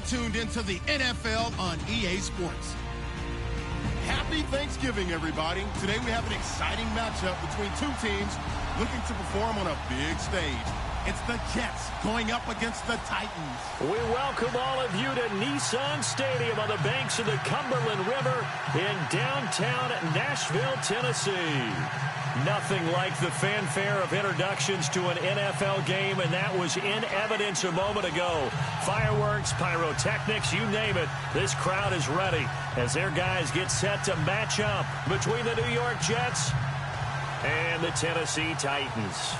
tuned into the NFL on EA Sports. Happy Thanksgiving, everybody. Today we have an exciting matchup between two teams looking to perform on a big stage. It's the Jets going up against the Titans. We welcome all of you to Nissan Stadium on the banks of the Cumberland River in downtown Nashville, Tennessee. Nothing like the fanfare of introductions to an NFL game, and that was in evidence a moment ago. Fireworks, pyrotechnics, you name it. This crowd is ready as their guys get set to match up between the New York Jets and the Tennessee Titans.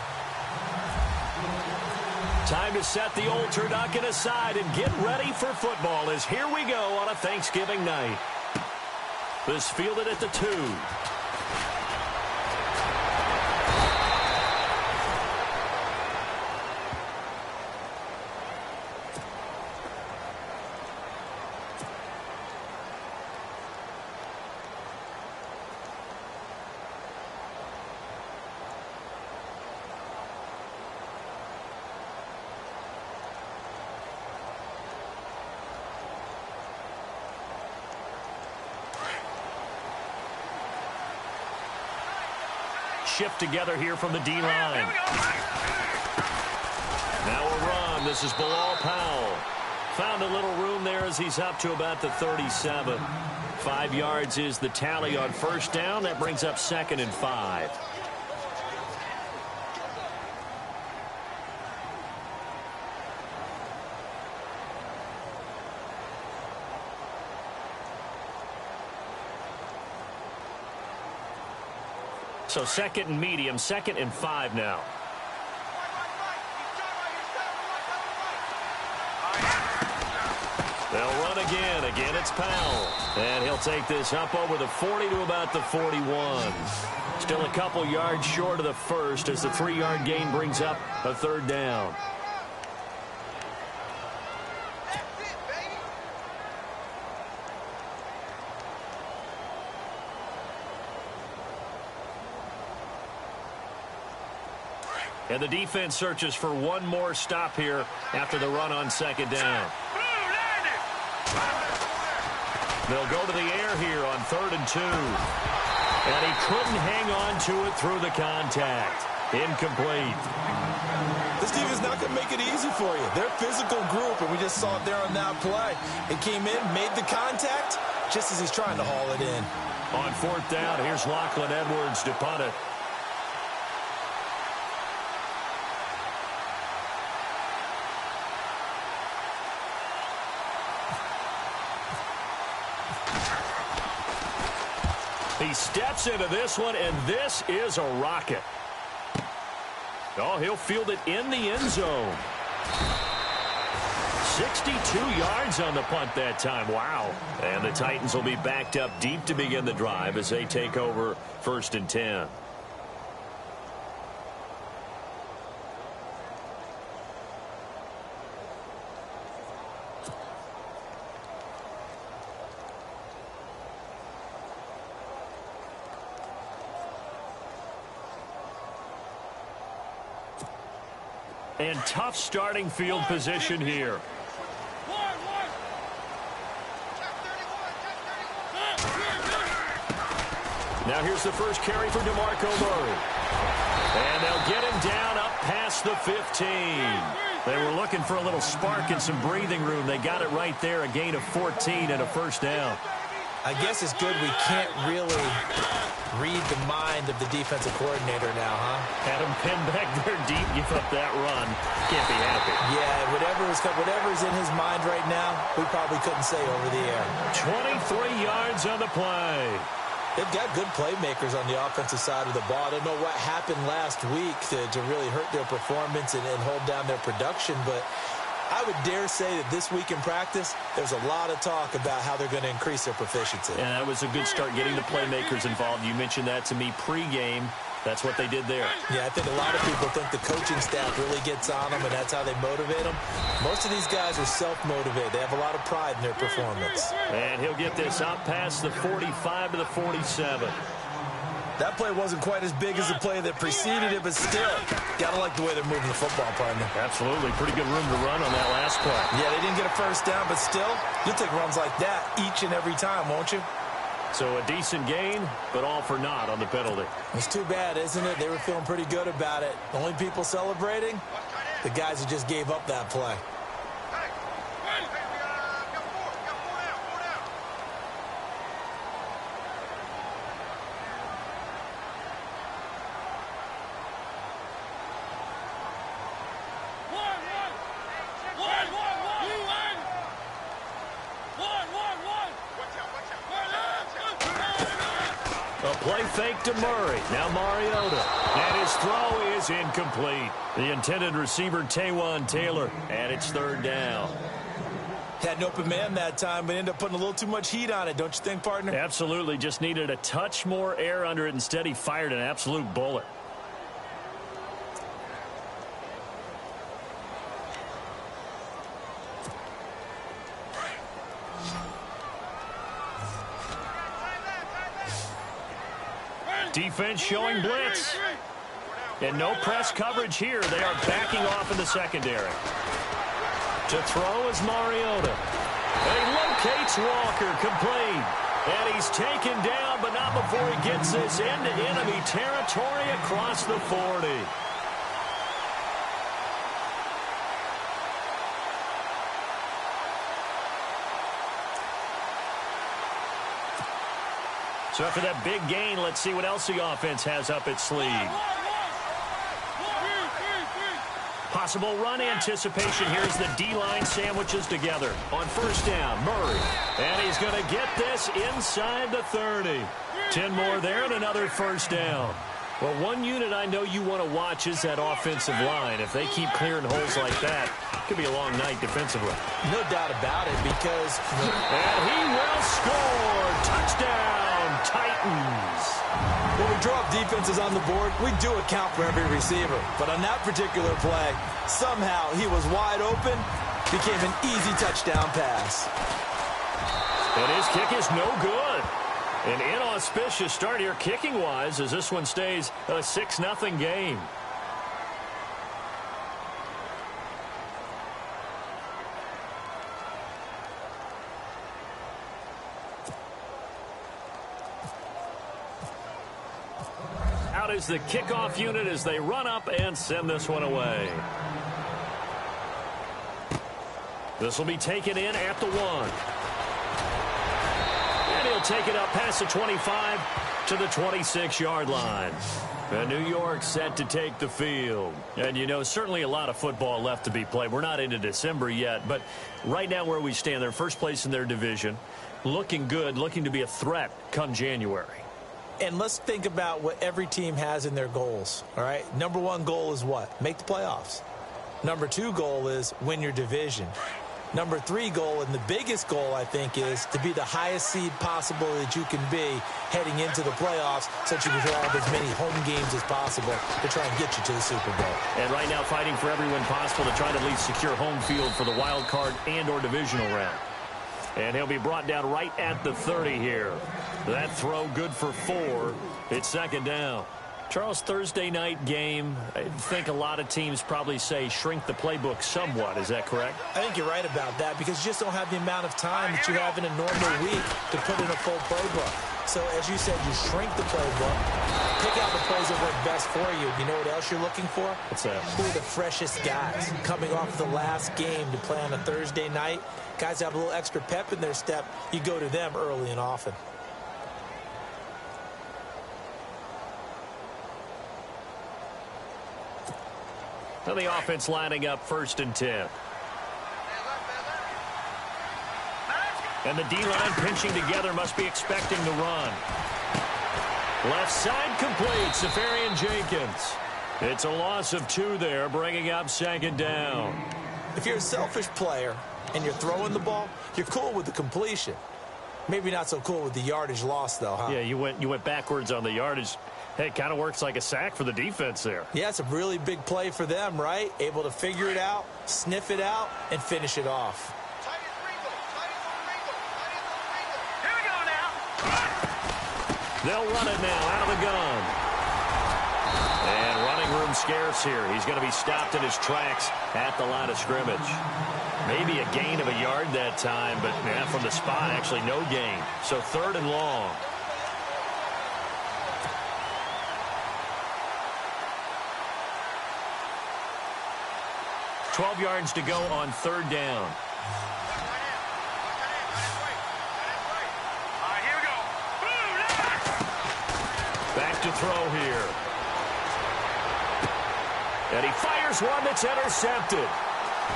Time to set the old turducken aside and get ready for football as here we go on a Thanksgiving night. This fielded at the 2. Shift together here from the D-line. Now a run. This is Bilal Powell. Found a little room there as he's up to about the 37. 5 yards is the tally on first down. That brings up 2nd and 5. So 2nd and medium, 2nd and 5 now. They'll run again. Again, it's Powell. And he'll take this up over the 40 to about the 41. Still a couple yards short of the first as the 3-yard gain brings up a 3rd down. And the defense searches for one more stop here after the run on 2nd down. They'll go to the air here on 3rd and 2. And he couldn't hang on to it through the contact. Incomplete. This defense is not going to make it easy for you. They're a physical group, and we just saw it there on that play. It came in, made the contact, just as he's trying to haul it in. On 4th down, here's Lachlan Edwards to punt it. He steps into this one, and this is a rocket. Oh, he'll field it in the end zone. 62 yards on the punt that time. Wow. And the Titans will be backed up deep to begin the drive as they take over 1st and 10. And tough starting field position here. Now here's the first carry for DeMarco Murray. And they'll get him down up past the 15. They were looking for a little spark and some breathing room. They got it right there, a gain of 14 and a 1st down. I guess it's good we can't really read the mind of the defensive coordinator now, huh? Had him pinned back there deep, give up that run. Can't be happy. Yeah, whatever's in his mind right now, we probably couldn't say over the air. 23 yards on the play. They've got good playmakers on the offensive side of the ball. I don't know what happened last week to really hurt their performance and hold down their production, but I would dare say that this week in practice, there's a lot of talk about how they're going to increase their proficiency. And that was a good start getting the playmakers involved. You mentioned that to me pregame. That's what they did there. Yeah, I think a lot of people think the coaching staff really gets on them, and that's how they motivate them. Most of these guys are self-motivated. They have a lot of pride in their performance. And he'll get this out past the 45 to the 47. That play wasn't quite as big as the play that preceded it, but still, gotta like the way they're moving the football, partner. Absolutely. Pretty good room to run on that last play. Yeah, they didn't get a first down, but still, you'll take runs like that each and every time, won't you? So a decent gain, but all for naught on the penalty. It's too bad, isn't it? They were feeling pretty good about it. The only people celebrating, the guys who just gave up that play. A play fake to Murray. Now Mariota. And his throw is incomplete. The intended receiver, Taywan Taylor. And it's third down. Had an open man that time, but ended up putting a little too much heat on it, don't you think, partner? Absolutely. Just needed a touch more air under it. Instead, he fired an absolute bullet. Defense showing blitz. And no press coverage here. They are backing off in the secondary. To throw is Mariota. He locates Walker, complete. And he's taken down, but not before he gets this into enemy territory across the 40. So after that big gain, let's see what else the offense has up its sleeve. Possible run anticipation. Here's the D-line sandwiches together. On first down, Murray. And he's going to get this inside the 30. 10 more there and another first down. Well, one unit I know you want to watch is that offensive line. If they keep clearing holes like that, it could be a long night defensively. No doubt about it, because... And he will score. Touchdown, Titans. When we draw up defenses on the board, we do account for every receiver. But on that particular play, somehow he was wide open, became an easy touchdown pass. And his kick is no good. An inauspicious start here kicking-wise as this one stays a 6-0 game. Out is the kickoff unit as they run up and send this one away. This will be taken in at the 1. And he'll take it up past the 25 to the 26-yard line. And New York set to take the field. And, you know, certainly a lot of football left to be played. We're not into December yet, but right now where we stand, they're first place in their division. Looking good, looking to be a threat come January. And let's think about what every team has in their goals, all right? Number one goal is what? Make the playoffs. Number two goal is win your division. Number three goal, and the biggest goal, I think, is to be the highest seed possible that you can be heading into the playoffs so that you can have as many home games as possible to try and get you to the Super Bowl. And right now fighting for every win possible to try to at least secure home field for the wild card and or divisional round. And he'll be brought down right at the 30 here. That throw good for 4. It's second down. Charles, Thursday night game, I think a lot of teams probably say shrink the playbook somewhat. Is that correct? I think you're right about that because you just don't have the amount of time that you have in a normal week to put in a full playbook. So, as you said, you shrink the playbook, pick out the plays that work best for you. You know what else you're looking for? What's that? Who are the freshest guys coming off the last game to play on a Thursday night? Guys have a little extra pep in their step. You go to them early and often. So the offense lining up 1st and 10. And the D-line pinching together, must be expecting the run. Left side complete, Safarian Jenkins. It's a loss of 2 there, bringing up second down. If you're a selfish player and you're throwing the ball, you're cool with the completion. Maybe not so cool with the yardage loss, though, huh? Yeah, you went backwards on the yardage. Hey, it kind of works like a sack for the defense there. Yeah, it's a really big play for them, right? Able to figure it out, sniff it out, and finish it off. They'll run it now out of the gun. And running room scarce here. He's going to be stopped in his tracks at the line of scrimmage. Maybe a gain of a yard that time, but from the spot, actually no gain. So 3rd and long. $12 yards to go on 3rd down. Back to throw here. And he fires one that's intercepted.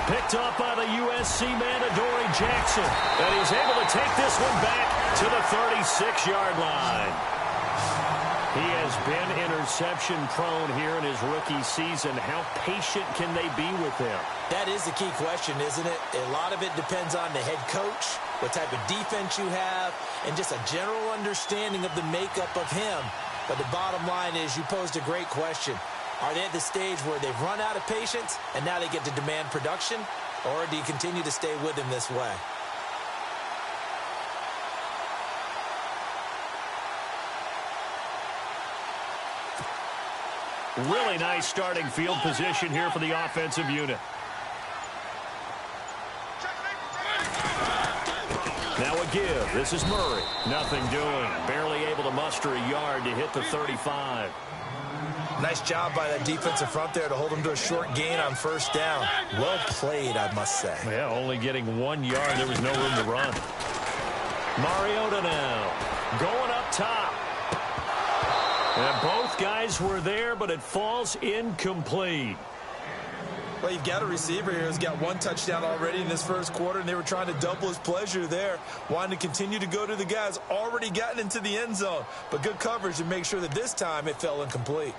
Picked up by the USC man, Adoree Jackson. And he's able to take this one back to the 36-yard line. He has been interception-prone here in his rookie season. How patient can they be with him? That is the key question, isn't it? A lot of it depends on the head coach, what type of defense you have, and just a general understanding of the makeup of him. But the bottom line is you posed a great question. Are they at the stage where they've run out of patience and now they get to demand production? Or do you continue to stay with him this way? Really nice starting field position here for the offensive unit. Now a give. This is Murray. Nothing doing. Barely able to muster a yard to hit the 35. Nice job by that defensive front there to hold him to a short gain on 1st down. Well played, I must say. Yeah, only getting 1 yard. There was no room to run. Mariota now going up top. And both guys were there, but it falls incomplete. Well, you've got a receiver here who's got 1 touchdown already in this 1st quarter, and they were trying to double his pleasure there, wanting to continue to go to the guys already gotten into the end zone. But good coverage to make sure that this time it fell incomplete.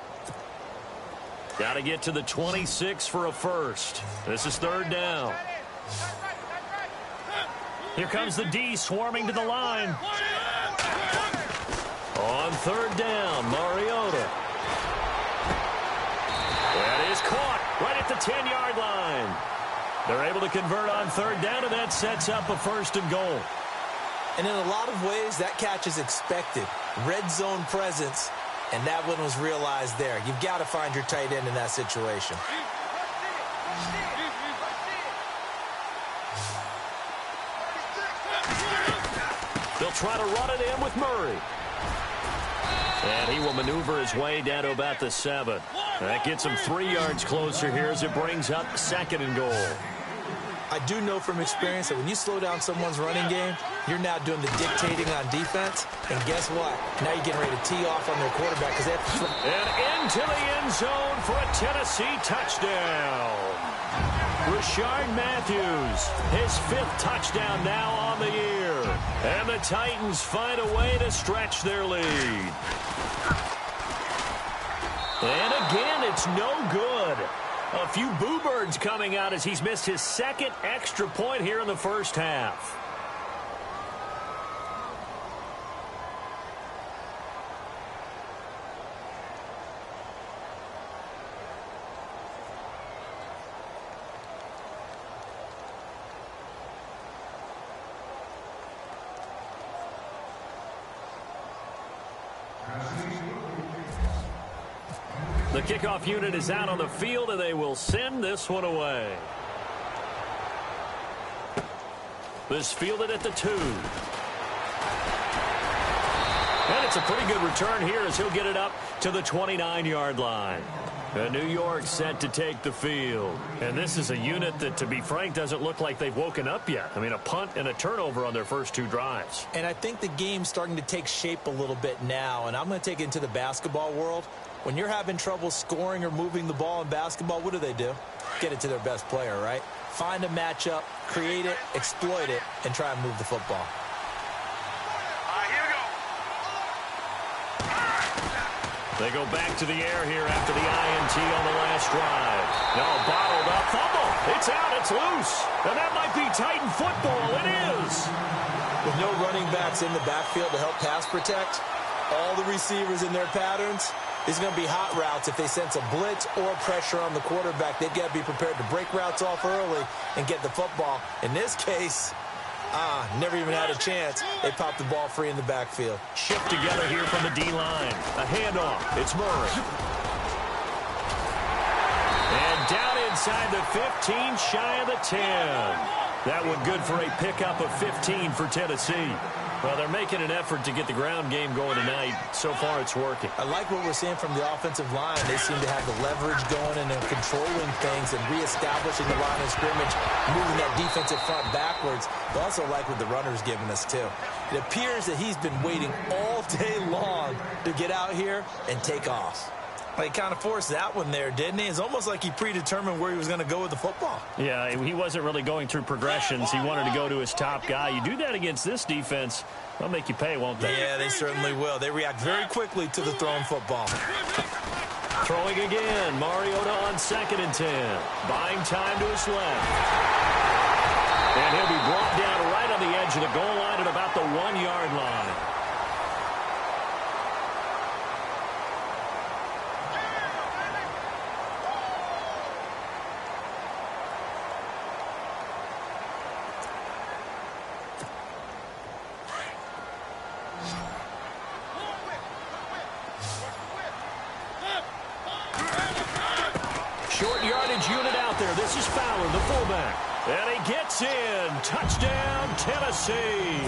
Got to get to the 26 for a first. This is 3rd down. Here comes the D swarming to the line. On 3rd down, Mariota. That is caught right at the 10-yard line. They're able to convert on 3rd down, and that sets up a 1st and goal. And in a lot of ways, that catch is expected. Red zone presence, and that one was realized there. You've got to find your tight end in that situation. They'll try to run it in with Murray. And he will maneuver his way down to about the 7. That gets him 3 yards closer here as it brings up 2nd and goal. I do know from experience that when you slow down someone's running game, you're now doing the dictating on defense. And guess what? Now you're getting ready to tee off on their quarterback because they have to... And into the end zone for a Tennessee touchdown. Rashard Matthews, his 5th touchdown now on the year. And the Titans find a way to stretch their lead. And again, it's no good. A few boo birds coming out as he's missed his 2nd extra point here in the 1st half. The kickoff unit is out on the field, and they will send this one away. This fielded at the 2. And it's a pretty good return here as he'll get it up to the 29-yard line. New York set to take the field. And this is a unit that, to be frank, doesn't look like they've woken up yet. I mean, a punt and a turnover on their first 2 drives. And I think the game's starting to take shape a little bit now. And I'm going to take it into the basketball world. When you're having trouble scoring or moving the ball in basketball, what do? Get it to their best player, right? Find a matchup, create it, exploit it, and try and move the football. Here we go. They go back to the air here after the INT on the last drive. No, bottled up, fumble. It's out, it's loose. And that might be Titan football. It is. With no running backs in the backfield to help pass protect, all the receivers in their patterns, it's going to be hot routes. If they sense a blitz or pressure on the quarterback, they've got to be prepared to break routes off early and get the football. In this case, Never even had a chance. They popped the ball free in the backfield. Shift together here from the D-line. A handoff. It's Murray. And down inside the 15, shy of the 10. That one good for a pickup of 15 for Tennessee. Well, they're making an effort to get the ground game going tonight. So far, it's working. I like what we're seeing from the offensive line. They seem to have the leverage going, and they're controlling things and reestablishing the line of scrimmage, moving that defensive front backwards. I also like what the runner's giving us, too. It appears that he's been waiting all day long to get out here and take off. He kind of forced that one there, didn't he? It's almost like he predetermined where he was going to go with the football. Yeah, he wasn't really going through progressions. He wanted to go to his top guy. You do that against this defense, they'll make you pay, won't they? Yeah, they certainly will. They react very quickly to the thrown football. Throwing again. Mariota on 2nd and 10. Buying time to his left. And he'll be brought down right on the edge of the goal line at about the 1-yard line. Short yardage unit out there. This is Fowler, the fullback. And he gets in. Touchdown, Tennessee.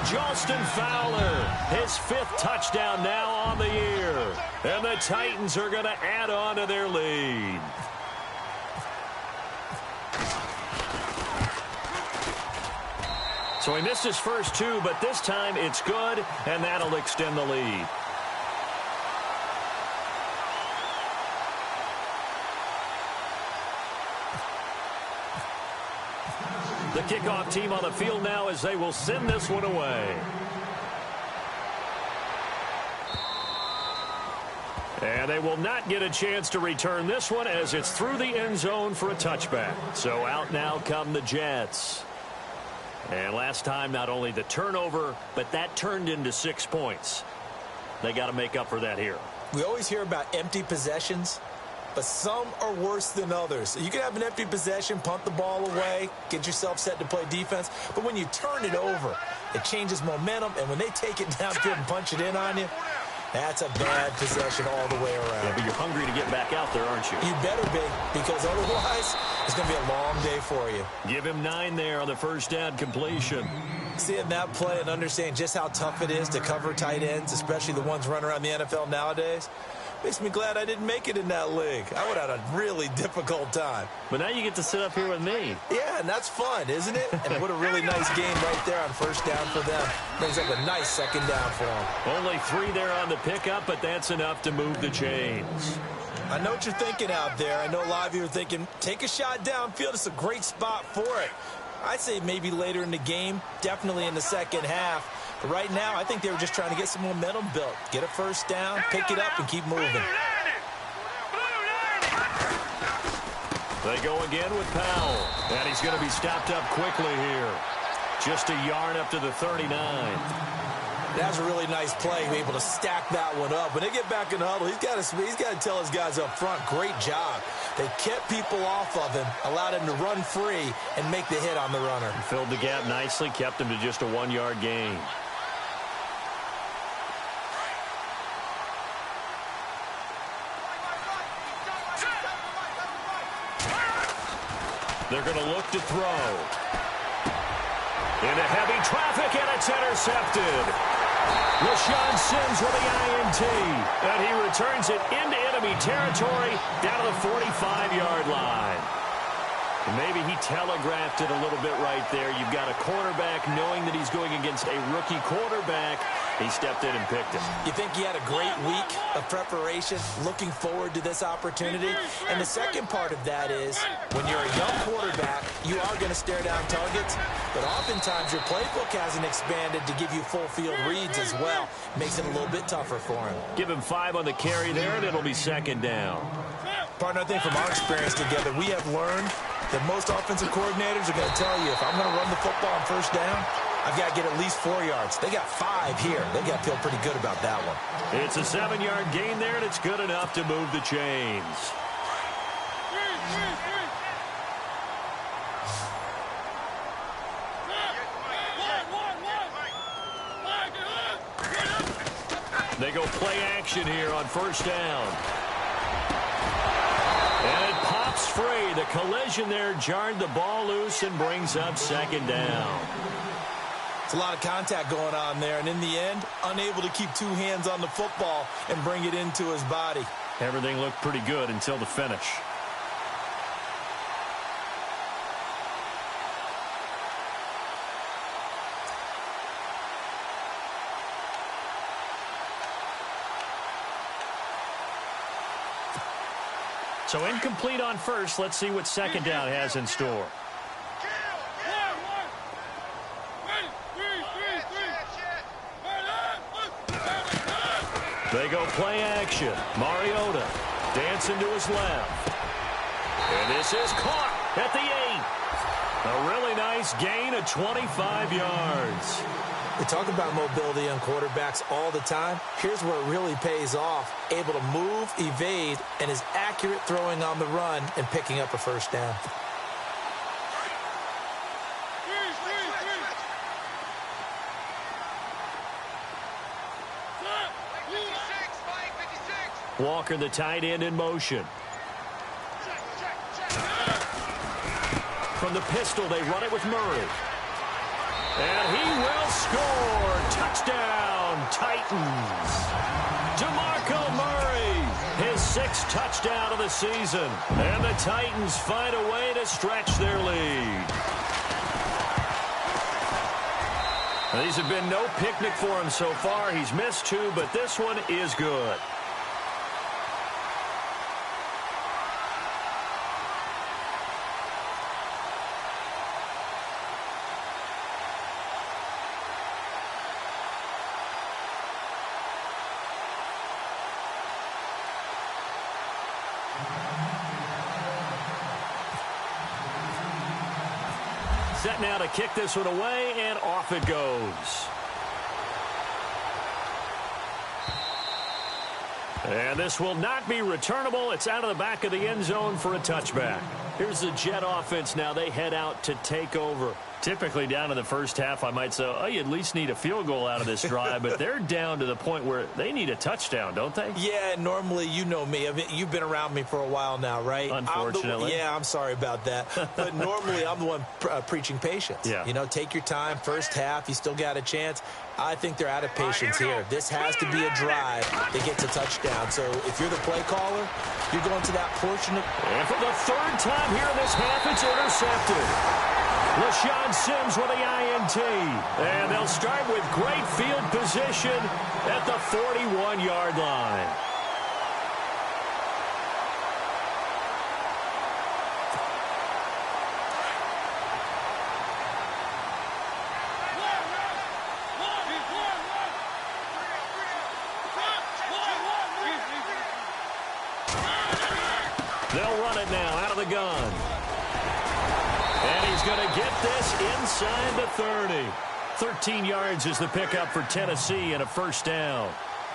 Justin Fowler, his 5th touchdown now on the year. And the Titans are going to add on to their lead. So he missed his first 2, but this time it's good, and that'll extend the lead. The kickoff team on the field now as they will send this one away. And they will not get a chance to return this one as it's through the end zone for a touchback. So out now come the Jets. And last time, not only the turnover, but that turned into 6 points. They got to make up for that here. We always hear about empty possessions, but some are worse than others. You can have an empty possession, punt the ball away, get yourself set to play defense. But when you turn it over, it changes momentum. And when they take it downfield and punch it in on you, that's a bad possession all the way around. Yeah, but you're hungry to get back out there, aren't you? You better be, because otherwise it's going to be a long day for you. Give him 9 there on the first down completion. Seeing that play and understand just how tough it is to cover tight ends, especially the ones running around the NFL nowadays, makes me glad I didn't make it in that league. I would have had a really difficult time. But now you get to sit up here with me. Yeah, and that's fun, isn't it? And what a really nice game right there on first down for them. Brings up a nice second down for them. Only 3 there on the pickup, but that's enough to move the chains. I know what you're thinking out there. I know a lot of you are thinking, take a shot downfield. It's a great spot for it. I'd say maybe later in the game, definitely in the second half. But right now, I think they were just trying to get some momentum built. Get a first down, pick it up, and keep moving. They go again with Powell. And he's going to be stopped up quickly here. Just a yard up to the 39. That's a really nice play, able to stack that one up. When they get back in the huddle, he's got to tell his guys up front, great job. They kept people off of him, allowed him to run free, and make the hit on the runner. Filled the gap nicely, kept him to just a 1-yard gain. They're going to look to throw. Into heavy traffic, and it's intercepted. LaShawn Sims with the INT. And he returns it into enemy territory down to the 45-yard line. And maybe he telegraphed it a little bit right there. You've got a quarterback knowing that he's going against a rookie quarterback. He stepped in and picked him. You think he had a great week of preparation, looking forward to this opportunity? And the second part of that is, when you're a young quarterback, you are going to stare down targets, but oftentimes your playbook hasn't expanded to give you full field reads as well. Makes it a little bit tougher for him. Give him 5 on the carry there, and it'll be second down. Partner, I think from our experience together, we have learned that most offensive coordinators are going to tell you, if I'm going to run the football on first down, I've got to get at least 4 yards. They got 5 here. They got to feel pretty good about that one. It's a 7-yard gain there, and it's good enough to move the chains. They go play action here on first down. And it pops free. The collision there jarred the ball loose and brings up second down. It's a lot of contact going on there, and in the end, unable to keep two hands on the football and bring it into his body. Everything looked pretty good until the finish. So incomplete on first. Let's see what second down has in store. They go play action. Mariota dancing to his left. And this is caught at the 8. A really nice gain of 25 yards. We talk about mobility on quarterbacks all the time. Here's where it really pays off. Able to move, evade, and is accurate throwing on the run and picking up a first down. Walker, the tight end, in motion. From the pistol, they run it with Murray. And he will score. Touchdown, Titans. DeMarco Murray, his 6th touchdown of the season. And the Titans find a way to stretch their lead. These have been no picnic for him so far. He's missed 2, but this one is good. Set now to kick this one away, and off it goes. And this will not be returnable. It's out of the back of the end zone for a touchback. Here's the Jet offense now. They head out to take over. Typically down in the first half, I might say, oh, you at least need a field goal out of this drive, but they're down to the point where they need a touchdown, don't they? Yeah, normally, you know me. I mean, you've been around me for a while now, right? Unfortunately. I'm sorry about that. But normally, I'm the one preaching patience. Yeah. You know, take your time. First half, you still got a chance. I think they're out of patience here. This has to be a drive that gets a touchdown. So if you're the play caller, you're going to that portion of... And for the 3rd time here in this half, it's intercepted. LaShawn Sims with the INT. And they'll start with great field position at the 41-yard line. They'll run it now out of the gun. And he's going to get this inside the 30. 13 yards is the pickup for Tennessee and a first down.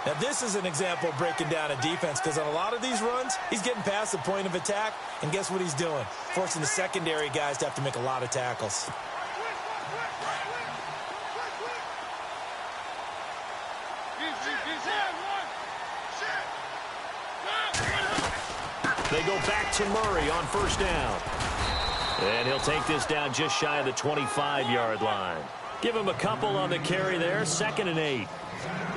Now, this is an example of breaking down a defense because on a lot of these runs, he's getting past the point of attack, and guess what he's doing? Forcing the secondary guys to have to make a lot of tackles. They go back to Murray on first down. And he'll take this down just shy of the 25-yard line. Give him a couple on the carry there. 2nd and 8.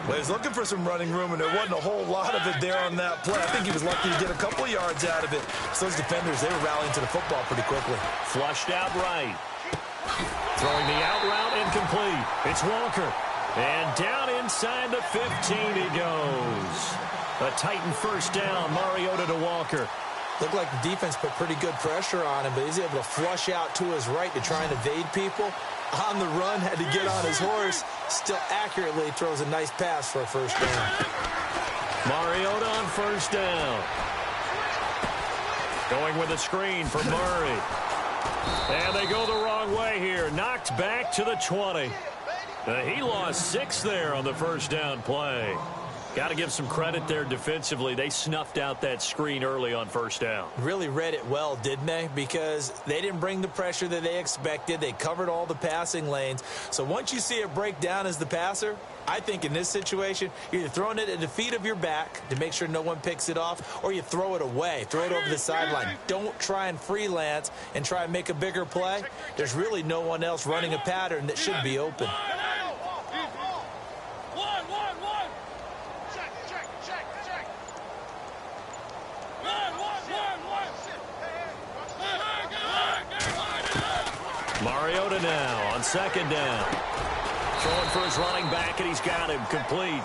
Well, he was looking for some running room, and there wasn't a whole lot of it there on that play. I think he was lucky to get a couple of yards out of it. So those defenders, they were rallying to the football pretty quickly. Flushed out right. Throwing the out route incomplete. It's Walker. And down inside the 15 he goes. A Titan first down. Mariota to Walker. Looked like the defense put pretty good pressure on him, but he's able to flush out to his right to try and evade people. On the run, had to get on his horse. Still accurately throws a nice pass for a first down. Mariota on first down. Going with a screen for Murray. And they go the wrong way here. Knocked back to the 20. He lost 6 there on the first down play. Got to give some credit there defensively. They snuffed out that screen early on first down. Really read it well, didn't they? Because they didn't bring the pressure that they expected. They covered all the passing lanes. So once you see it break down as the passer, I think in this situation, you're either throwing it at the feet of your back to make sure no one picks it off, or you throw it away, throw it over the sideline. Don't try and freelance and try and make a bigger play. There's really no one else running a pattern that should be open. Mariota now on second down. Throwing for his running back, and he's got him complete.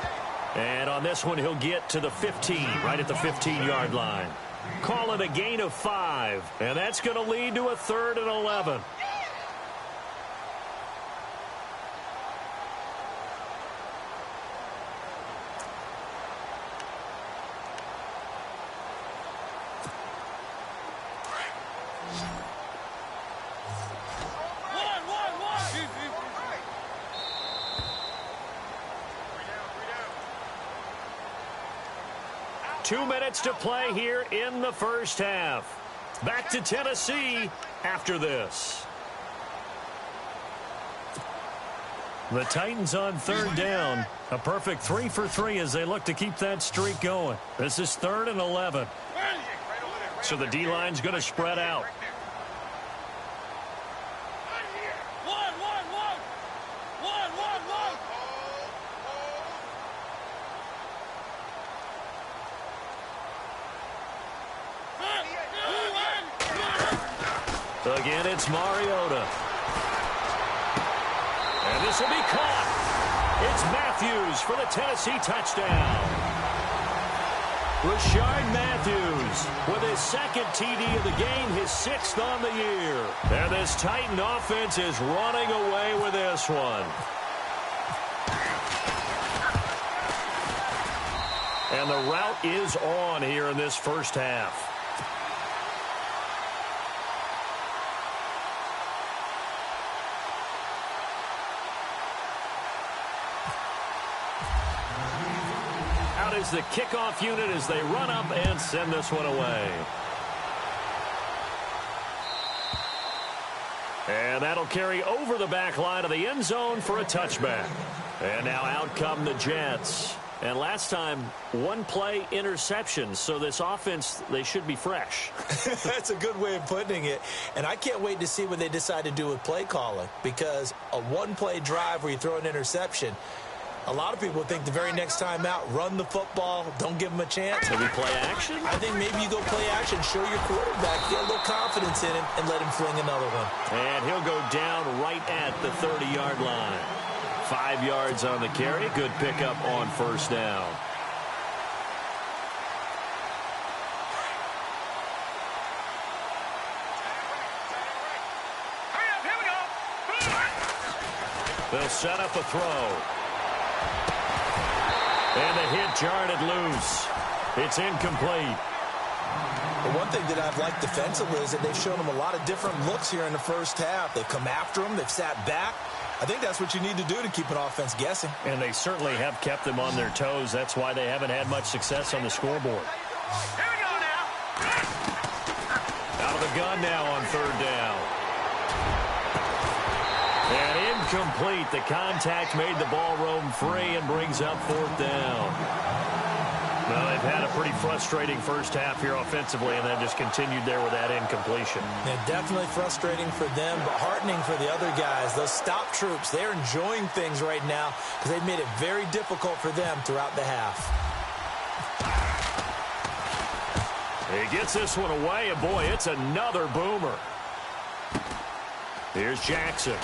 And on this one, he'll get to the 15, right at the 15-yard line. Call it a gain of 5, and that's going to lead to a 3rd and 11. Two minutes to play here in the first half. Back to Tennessee after this. The Titans on 3rd down. A perfect 3 for 3 as they look to keep that streak going. This is 3rd and 11. So the D-line's going to spread out. Again, it's Mariota. And this will be caught. It's Matthews for the Tennessee touchdown. Rashard Matthews with his 2nd TD of the game, his 6th on the year. And this Titan offense is running away with this one. And the route is on here in this first half. Is the kickoff unit as they run up and send this one away. And that'll carry over the back line of the end zone for a touchback. And now out come the Jets. And last time, 1-play interception. So this offense, they should be fresh. That's a good way of putting it. And I can't wait to see what they decide to do with play calling. Because a 1-play drive where you throw an interception, a lot of people think the very next time out, run the football, don't give them a chance. Maybe play action? I think maybe you go play action, show your quarterback, get a little confidence in him, and let him fling another one. And he'll go down right at the 30-yard line. 5 yards on the carry. Good pickup on first down. They'll set up a throw. And the hit jarred it loose. It's incomplete. The one thing that I've liked defensively is that they've shown them a lot of different looks here in the first half. They've come after them. They've sat back. I think that's what you need to do to keep an offense guessing. And they certainly have kept them on their toes. That's why they haven't had much success on the scoreboard. Here we go now. Out of the gun now on 3rd down. And incomplete. The contact made the ball roam free and brings up 4th down. Well, they've had a pretty frustrating first half here offensively and then just continued there with that incompletion. Yeah, definitely frustrating for them, but heartening for the other guys. Those stop troops, they're enjoying things right now because they've made it very difficult for them throughout the half. He gets this one away, and boy, it's another boomer. Here's Jackson.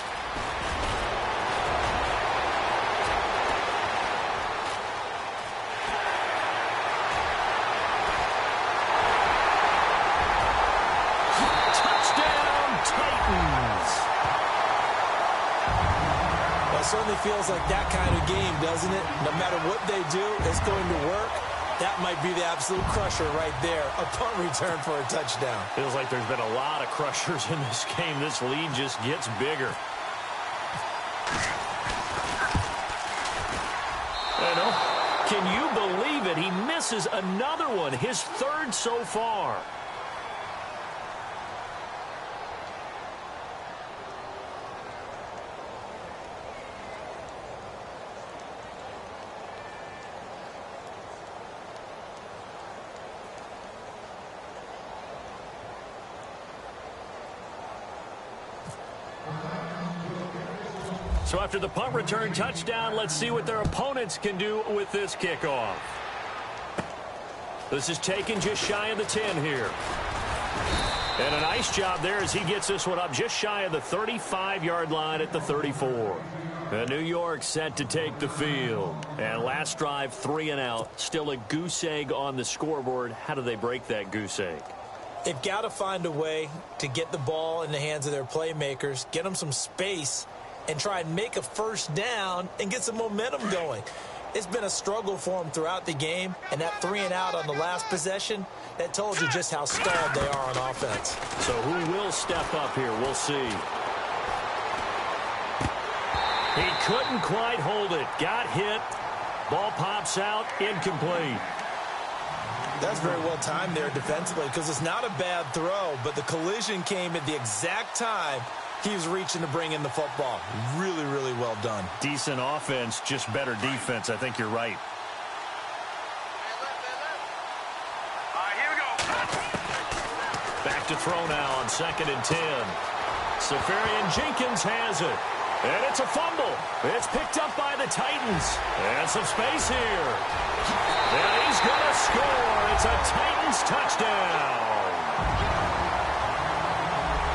Certainly feels like that kind of game, doesn't it? No matter what they do, it's going to work. That might be the absolute crusher right there. A punt return for a touchdown. Feels like there's been a lot of crushers in this game. This lead just gets bigger. Can you believe it? He misses another one, his third so far. So after the punt return touchdown, let's see what their opponents can do with this kickoff. This is taken just shy of the 10 here. And a nice job there as he gets this one up just shy of the 35-yard line at the 34. And New York set to take the field. And last drive, 3 and out. Still a goose egg on the scoreboard. How do they break that goose egg? They've got to find a way to get the ball in the hands of their playmakers, get them some space, and try and make a first down and get some momentum going. It's been a struggle for them throughout the game, and that 3 and out on the last possession, that told you just how stalled they are on offense. So who will step up here? We'll see. He couldn't quite hold it. Got hit. Ball pops out. Incomplete. That's very well timed there defensively because it's not a bad throw, but the collision came at the exact time he was reaching to bring in the football. Really, really well done. Decent offense, just better defense. I think you're right. Here we go. Back to throw now on 2nd and 10. Safarian Jenkins has it. And it's a fumble. It's picked up by the Titans. And some space here. And he's going to score. It's a Titans touchdown.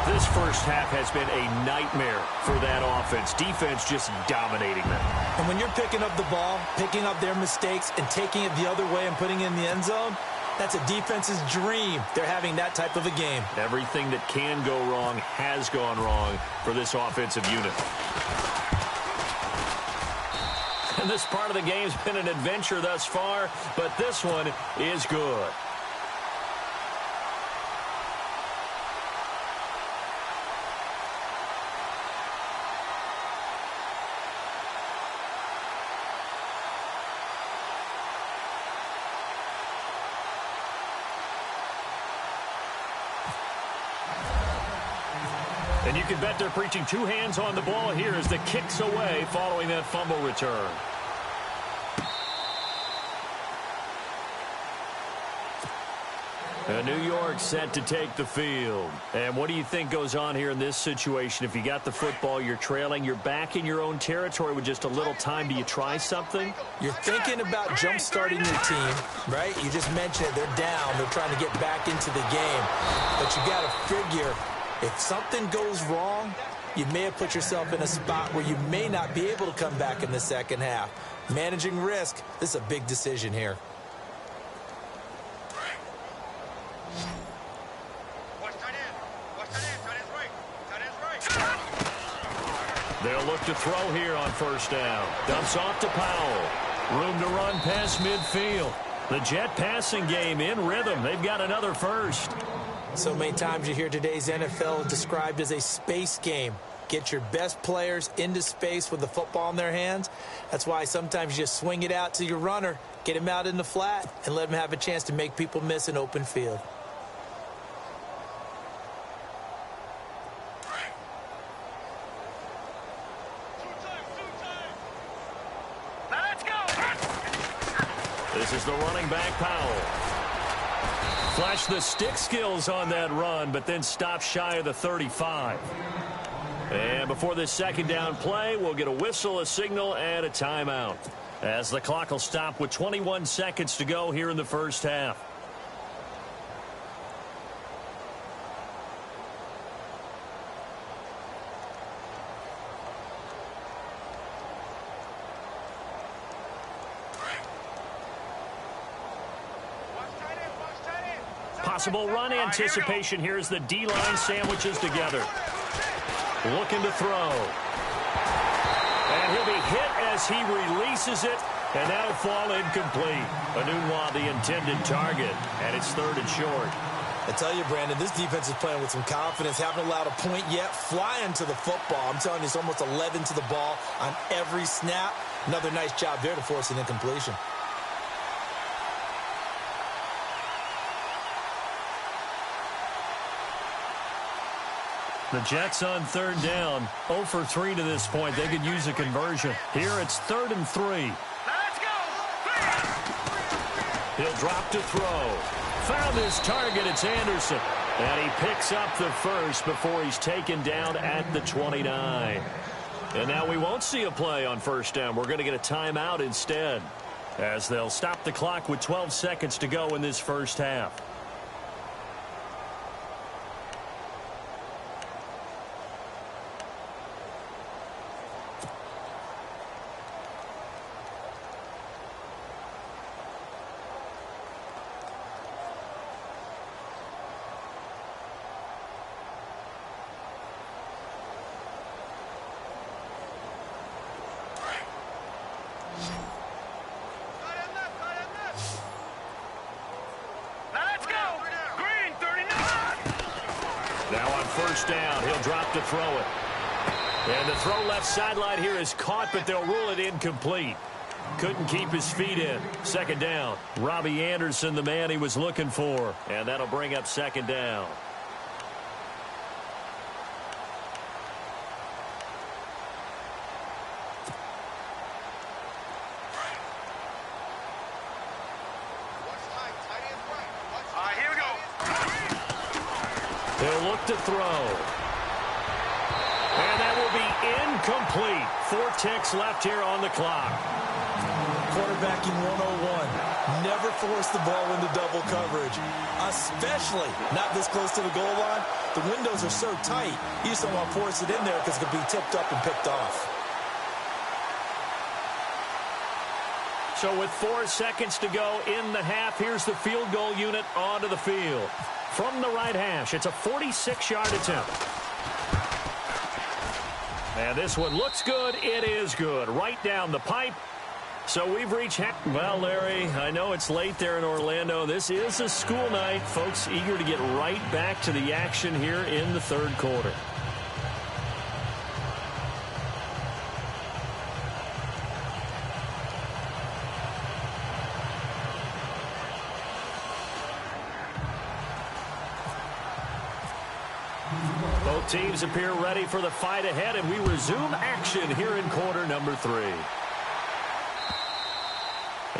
This first half has been a nightmare for that offense. Defense just dominating them. And when you're picking up the ball, picking up their mistakes, and taking it the other way and putting it in the end zone, that's a defense's dream. They're having that type of a game. Everything that can go wrong has gone wrong for this offensive unit. And this part of the game's been an adventure thus far, but this one is good. And you can bet they're preaching 2 hands on the ball here as the kick's away following that fumble return. And New York set to take the field. And what do you think goes on here in this situation? If you got the football, you're trailing, you're back in your own territory with just a little time. Do you try something? You're thinking about jump-starting your team, right? You just mentioned it. They're down. They're trying to get back into the game. But you got to figure, if something goes wrong, you may have put yourself in a spot where you may not be able to come back in the second half. Managing risk, this is a big decision here. They'll look to throw here on first down. Dumps off to Powell. Room to run past midfield. The Jet passing game in rhythm. They've got another first. So many times you hear today's NFL described as a space game. Get your best players into space with the football in their hands. That's why sometimes you just swing it out to your runner, get him out in the flat, and let him have a chance to make people miss an open field. This is the running back, Powell. Flash the stick skills on that run, but then stop shy of the 35. And before this second down play, we'll get a whistle, a signal, and a timeout, as the clock will stop with 21 seconds to go here in the first half. Possible run anticipation here as the D-line sandwiches together. Looking to throw. And he'll be hit as he releases it, and that'll fall incomplete. Anunwa, the intended target, and it's 3rd and short. I tell you, Brandon, this defense is playing with some confidence. Haven't allowed a point yet. Flying to the football. I'm telling you, it's almost 11 to the ball on every snap. Another nice job there to force an incompletion. The Jets on third down, 0 for 3 to this point. They could use a conversion. Here it's 3rd and 3. Let's go. He'll drop to throw. Found his target. It's Anderson. And he picks up the first before he's taken down at the 29. And now we won't see a play on first down. We're going to get a timeout instead, as they'll stop the clock with 12 seconds to go in this first half. Down. He'll drop to throw it. And the throw left sideline here is caught, but they'll rule it incomplete. Couldn't keep his feet in. Second down. Robbie Anderson, the man he was looking for. And that'll bring up second down. They'll look to throw. And that will be incomplete. 4 ticks left here on the clock. Quarterbacking 101. Never force the ball into double coverage, especially not this close to the goal line. The windows are so tight, you just don't want to force it in there because it could be tipped up and picked off. So with 4 seconds to go in the half, here's the field goal unit onto the field. From the right hash, it's a 46-yard attempt. And this one looks good. It is good. Right down the pipe. So we've reached half. Well, Larry, I know it's late there in Orlando. This is a school night. Folks eager to get right back to the action here in the third quarter. Both teams appear ready for the fight ahead, and we resume action here in quarter number 3.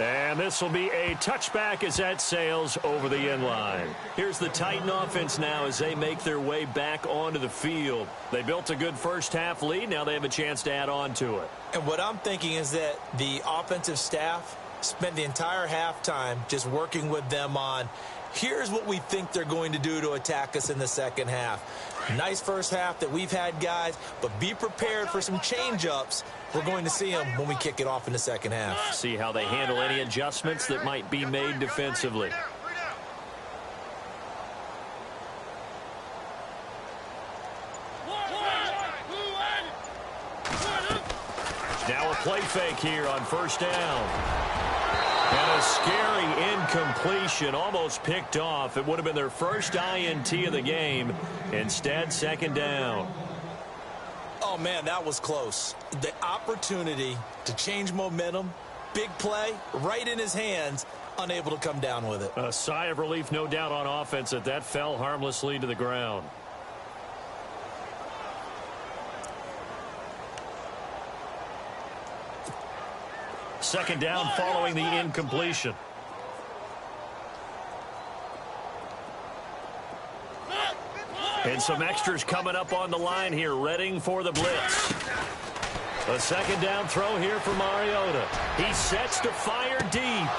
And this will be a touchback as that sails over the end line. Here's the Titan offense now as they make their way back onto the field. They built a good first half lead. Now they have a chance to add on to it. And what I'm thinking is that the offensive staff spent the entire halftime just working with them on, here's what we think they're going to do to attack us in the second half. Nice first half that we've had, guys, but be prepared for some change-ups. We're going to see them when we kick it off in the second half. See how they handle any adjustments that might be made defensively. Now a play fake here on first down. And a scary incompletion, almost picked off. It would have been their first INT of the game. Instead, second down. Oh, man, that was close. The opportunity to change momentum, big play, right in his hands, unable to come down with it. A sigh of relief, no doubt, on offense that fell harmlessly to the ground. Second down following the incompletion. And some extras coming up on the line here, readying for the blitz. A second down throw here for Mariota. He sets to fire deep.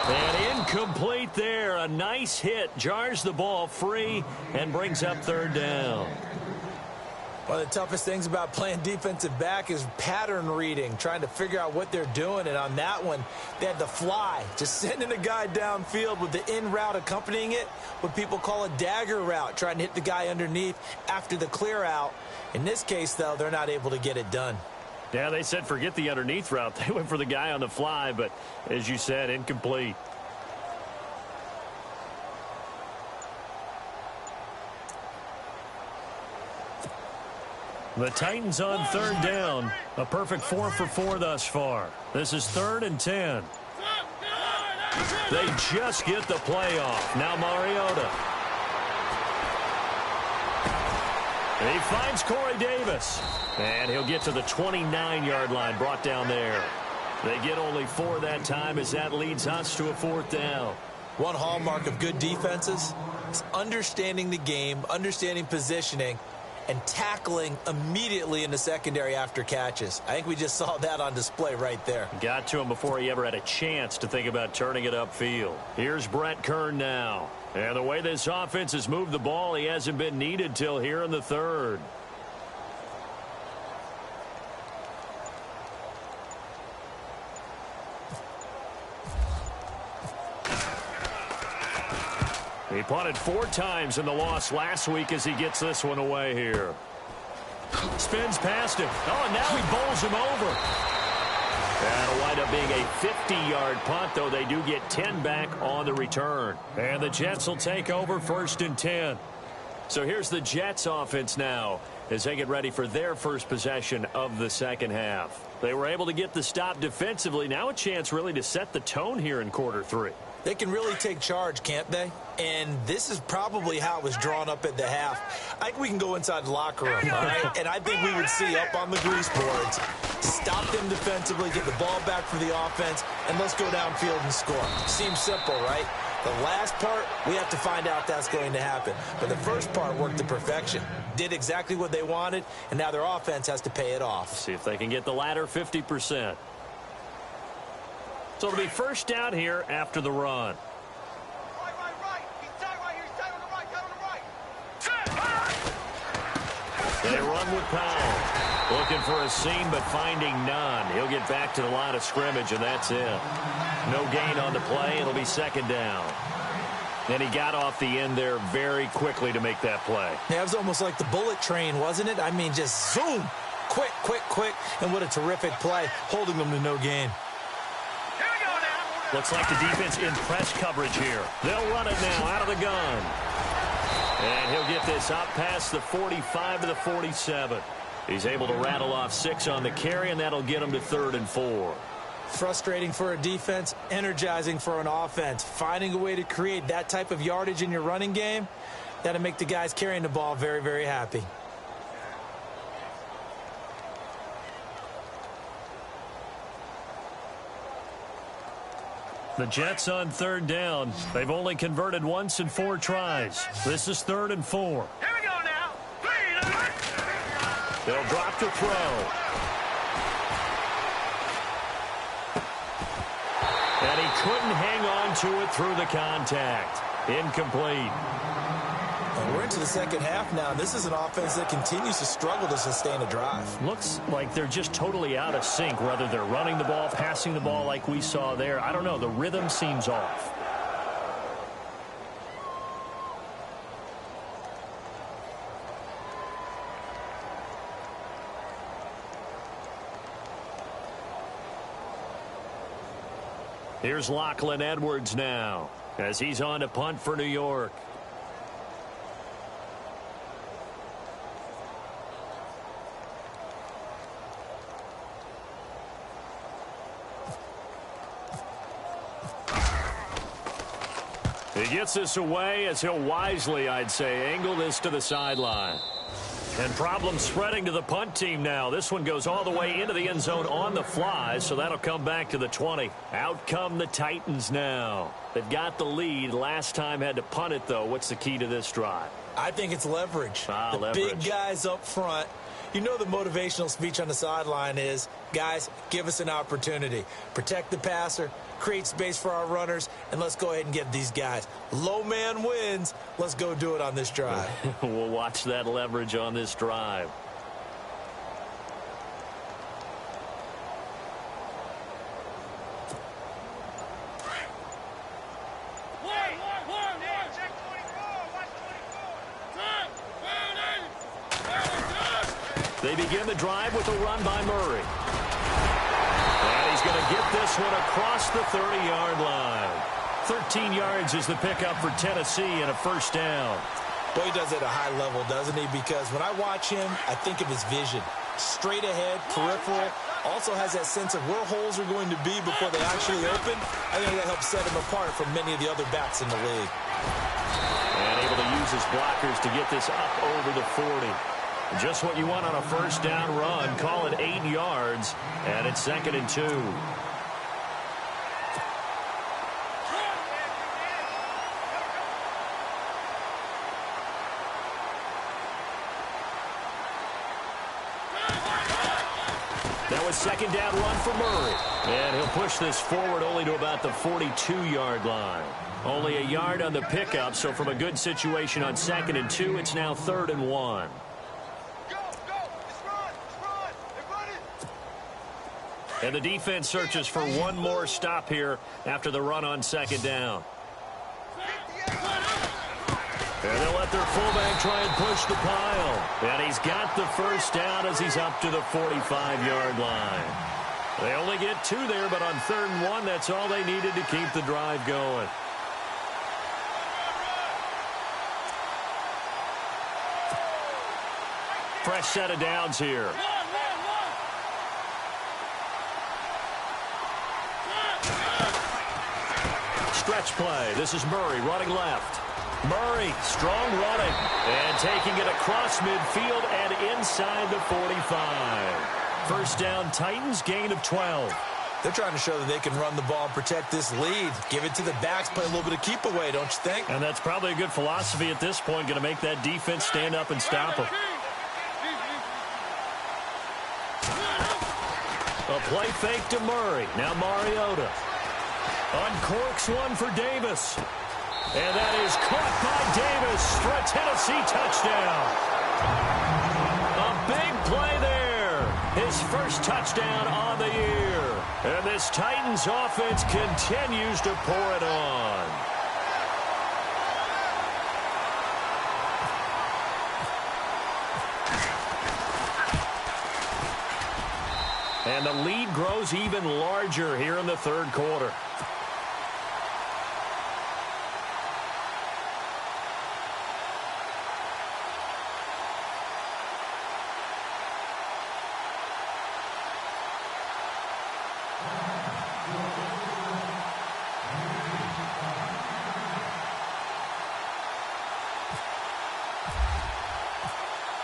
And incomplete there. A nice hit. Jars the ball free and brings up third down. One of the toughest things about playing defensive back is pattern reading, trying to figure out what they're doing. And on that one, they had to fly, just sending a guy downfield with the in route accompanying it, what people call a dagger route, trying to hit the guy underneath after the clear out. In this case, though, they're not able to get it done. Yeah, they said forget the underneath route. They went for the guy on the fly, but as you said, incomplete. The Titans on third down. A perfect 4 for 4 thus far. This is 3rd and 10. They just get the play off. Now Mariota. He finds Corey Davis. And he'll get to the 29-yard line, brought down there. They get only 4 that time as that leads us to a 4th down. One hallmark of good defenses is understanding the game, understanding positioning, and tackling immediately in the secondary after catches. I think we just saw that on display right there. Got to him before he ever had a chance to think about turning it upfield. Here's Brett Kern now. And the way this offense has moved the ball, he hasn't been needed till here in the 3rd. He punted 4 times in the loss last week as he gets this one away here. Spins past him. Oh, and now he bowls him over. That'll wind up being a 50-yard punt, though they do get 10 back on the return. And the Jets will take over 1st and 10. So here's the Jets offense now as they get ready for their first possession of the second half. They were able to get the stop defensively. Now a chance really to set the tone here in quarter 3. They can really take charge, can't they? And this is probably how it was drawn up at the half. I think we can go inside the locker room, all right? And I think we would see up on the grease boards, stop them defensively, get the ball back for the offense, and let's go downfield and score. Seems simple, right? The last part, we have to find out if that's going to happen. But the first part worked to perfection. Did exactly what they wanted, and now their offense has to pay it off. See if they can get the latter 50%. So it'll be first down here after the run. Right. He's tight right here. He's tight on the right. Tight on the right. They run with Powell. Looking for a seam, but finding none. He'll get back to the line of scrimmage, and that's it. No gain on the play. It'll be 2nd down. And he got off the end there very quickly to make that play. Yeah, it was almost like the bullet train, wasn't it? I mean, just zoom. Quick. And what a terrific play, holding them to no gain. Looks like the defense in press coverage here. They'll run it now out of the gun. And he'll get this out past the 45 to the 47. He's able to rattle off 6 on the carry, and that'll get him to 3rd and 4. Frustrating for a defense, energizing for an offense. Finding a way to create that type of yardage in your running game, that'll make the guys carrying the ball very, very happy. The Jets on 3rd down. They've only converted once in 4 tries. This is 3rd and 4. Here we go now. They'll drop to throw. And he couldn't hang on to it through the contact. Incomplete. And we're into the second half now. This is an offense that continues to struggle to sustain a drive. Looks like they're just totally out of sync, whether they're running the ball, passing the ball like we saw there. I don't know. The rhythm seems off. Here's Lachlan Edwards now as he's on to punt for New York. He gets this away as he'll wisely, I'd say, angle this to the sideline. And problems spreading to the punt team now. This one goes all the way into the end zone on the fly, so that'll come back to the 20. Out come the Titans now. They've got the lead. Last time had to punt it, though. What's the key to this drive? I think it's leverage. Leverage. Big guys up front. You know the motivational speech on the sideline is, guys, give us an opportunity. Protect the passer, create space for our runners, and let's go ahead and get these guys. Low man wins. Let's go do it on this drive. We'll watch that leverage on this drive. They begin the drive with a run by Murray. And he's going to get this one across the 30-yard line. 13 yards is the pickup for Tennessee and a first down. Boy, he does it at a high level, doesn't he? Because when I watch him, I think of his vision. Straight ahead, peripheral. Also has that sense of where holes are going to be before they actually open. I think that helps set him apart from many of the other backs in the league. And able to use his blockers to get this up over the 40. Just what you want on a first down run. Call it 8 yards, and it's 2nd and 2. That was 2nd down run for Murray. And he'll push this forward only to about the 42-yard line. Only a yard on the pickup, so from a good situation on 2nd and 2, it's now 3rd and 1. And the defense searches for one more stop here after the run on 2nd down. And they'll let their fullback try and push the pile. And he's got the first down as he's up to the 45-yard line. They only get 2 there, but on 3rd and 1, that's all they needed to keep the drive going. Fresh set of downs here. Stretch play. This is Murray running left. Murray, strong running, and taking it across midfield and inside the 45. First down, Titans, gain of 12. They're trying to show that they can run the ball and protect this lead. Give it to the backs, play a little bit of keep away, don't you think? And that's probably a good philosophy at this point, going to make that defense stand up and stop them. A play fake to Murray. Now Mariota. Uncorks one for Davis. And that is caught by Davis for a Tennessee touchdown. A big play there. His first touchdown on the year. And this Titans offense continues to pour it on. And the lead grows even larger here in the 3rd quarter.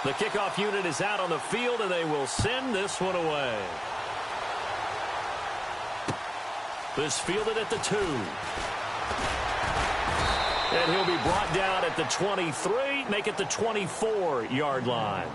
The kickoff unit is out on the field, and they will send this one away. This fielded at the 2. And he'll be brought down at the 23, make it the 24-yard line.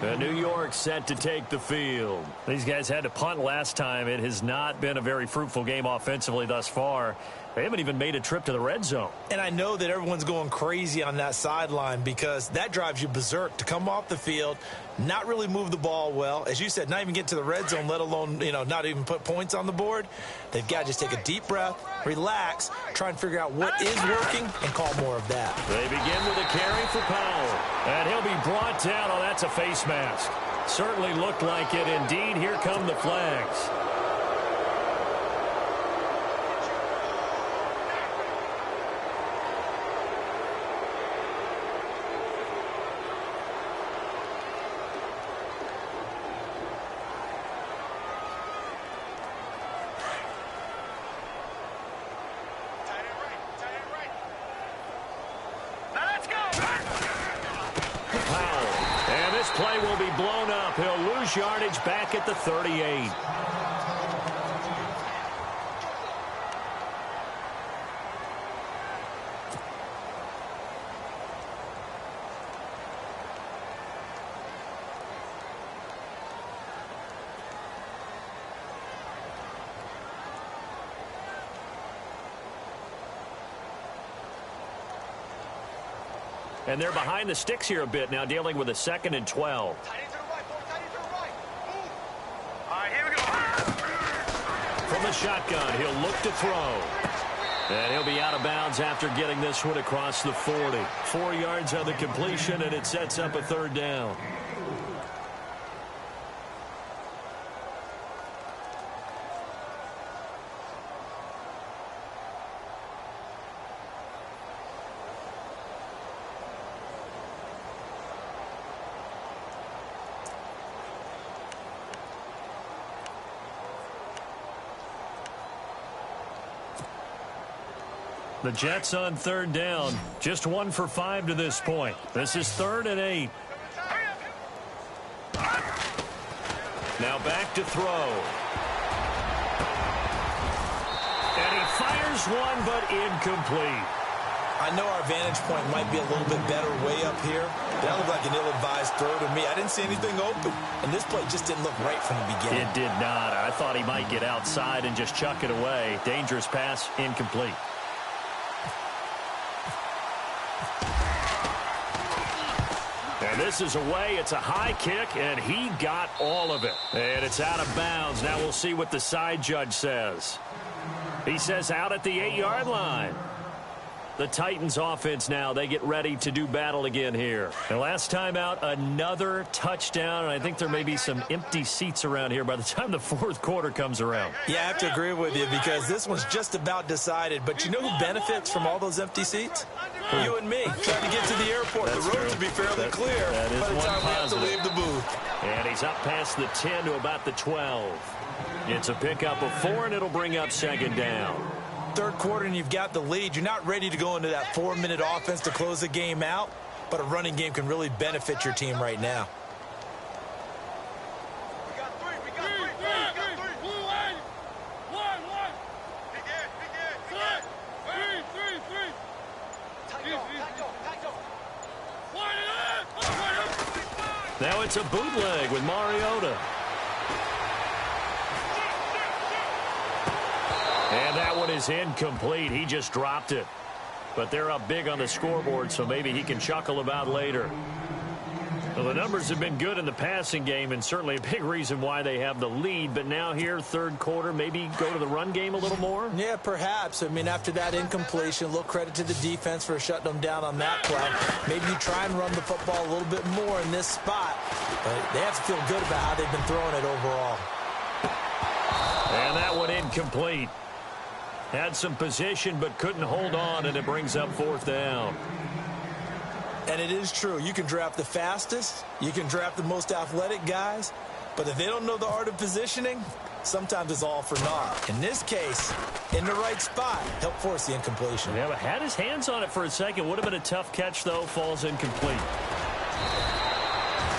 And New York set to take the field. These guys had to punt last time. It has not been a very fruitful game offensively thus far. They haven't even made a trip to the red zone. And I know that everyone's going crazy on that sideline because that drives you berserk to come off the field, not really move the ball well. As you said, not even get to the red zone, let alone, not even put points on the board. They've got to just take a deep breath, relax, try and figure out what is working, and call more of that. They begin with a carry for Powell. And he'll be brought down. Oh, that's a face mask. Certainly looked like it. Indeed, here come the flags. Play will be blown up. He'll lose yardage back at the 38. And they're behind the sticks here a bit now, dealing with a 2nd and 12. From the shotgun, he'll look to throw. And he'll be out of bounds after getting this one across the 40. 4 yards on the completion, and it sets up a 3rd down. The Jets on 3rd down. Just 1 for 5 to this point. This is 3rd and 8. Now back to throw. And he fires one, but incomplete. I know our vantage point might be a little bit better way up here. That looked like an ill-advised throw to me. I didn't see anything open. And this play just didn't look right from the beginning. It did not. I thought he might get outside and just chuck it away. Dangerous pass, incomplete. And this is away. It's a high kick, and he got all of it. And it's out of bounds. Now we'll see what the side judge says. He says out at the 8-yard line. The Titans offense now, they get ready to do battle again here. And last time out, another touchdown, and I think there may be some empty seats around here by the time the fourth quarter comes around. Yeah, I have to agree with you because this one's just about decided. But you know who benefits from all those empty seats? You and me, trying to get to the airport. That's the road true. to be fairly clear that is by the one time we have to positive. leave the booth. And he's up past the 10 to about the 12. It's a pickup of 4, and it'll bring up second down. Third quarter and you've got the lead. You're not ready to go into that 4-minute offense to close the game out, but a running game can really benefit your team right now. We got three. We got three. We got three. Blue line. One. Big Ed. Three. Tight go. Now it's a bootleg with Mariota. And that one is incomplete. He just dropped it. But they're up big on the scoreboard, so maybe he can chuckle about later. Well, the numbers have been good in the passing game, and certainly a big reason why they have the lead. But now here, third quarter, maybe go to the run game a little more? Yeah, perhaps. I mean, after that incompletion, a little credit to the defense for shutting them down on that play. Maybe you try and run the football a little bit more in this spot. But they have to feel good about how they've been throwing it overall. And that one incomplete. Had some position but couldn't hold on, and it brings up fourth down. And it is true. You can draft the fastest. You can draft the most athletic guys. But if they don't know the art of positioning, sometimes it's all for naught. In this case, in the right spot, help force the incompletion. Yeah, but had his hands on it for a second. Would have been a tough catch, though. Falls incomplete.